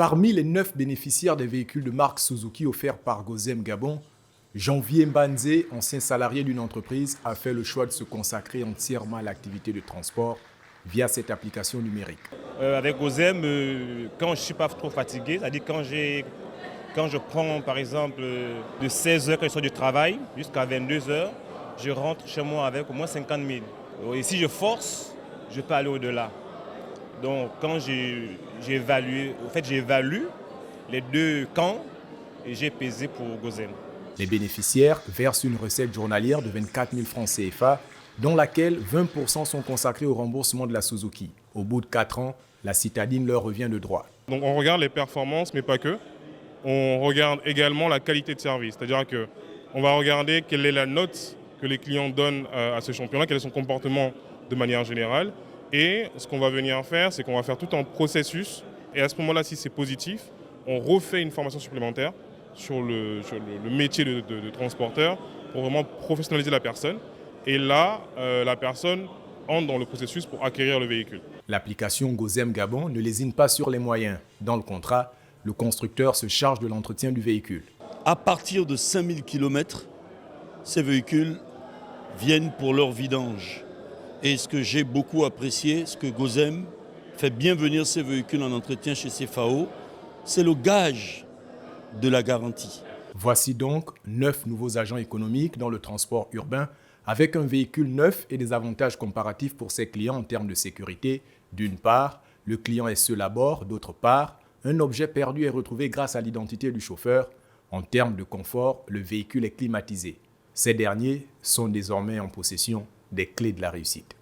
Parmi les 9 bénéficiaires des véhicules de marque Suzuki offerts par Gozem Gabon, Janvier Mbanzé, ancien salarié d'une entreprise, a fait le choix de se consacrer entièrement à l'activité de transport via cette application numérique. Avec Gozem, quand je ne suis pas trop fatigué, c'est-à-dire quand je prends par exemple de 16 heures quand je sors du travail jusqu'à 22 heures, je rentre chez moi avec au moins 50 000. Et si je force, je peux aller au-delà. Donc quand j'évalue les deux camps et j'ai pesé pour Gozem. Les bénéficiaires versent une recette journalière de 24 000 francs CFA, dont laquelle 20% sont consacrés au remboursement de la Suzuki. Au bout de 4 ans, la citadine leur revient de droit. Donc on regarde les performances, mais pas que. On regarde également la qualité de service. C'est-à-dire qu'on va regarder quelle est la note que les clients donnent à ce champion-là, quel est son comportement de manière générale. Et ce qu'on va venir faire, c'est qu'on va faire tout un processus. Et à ce moment-là, si c'est positif, on refait une formation supplémentaire sur le métier de transporteur pour vraiment professionnaliser la personne. Et là, la personne entre dans le processus pour acquérir le véhicule. L'application Gozem Gabon ne lésine pas sur les moyens. Dans le contrat, le constructeur se charge de l'entretien du véhicule. À partir de 5000 km, ces véhicules viennent pour leur vidange. Et ce que j'ai beaucoup apprécié, ce que Gozem fait bien venir ces véhicules en entretien chez CFAO, c'est le gage de la garantie. Voici donc 9 nouveaux agents économiques dans le transport urbain avec un véhicule neuf et des avantages comparatifs pour ses clients en termes de sécurité. D'une part, le client est seul à bord. D'autre part, un objet perdu est retrouvé grâce à l'identité du chauffeur. En termes de confort, le véhicule est climatisé. Ces derniers sont désormais en possession des clés de la réussite.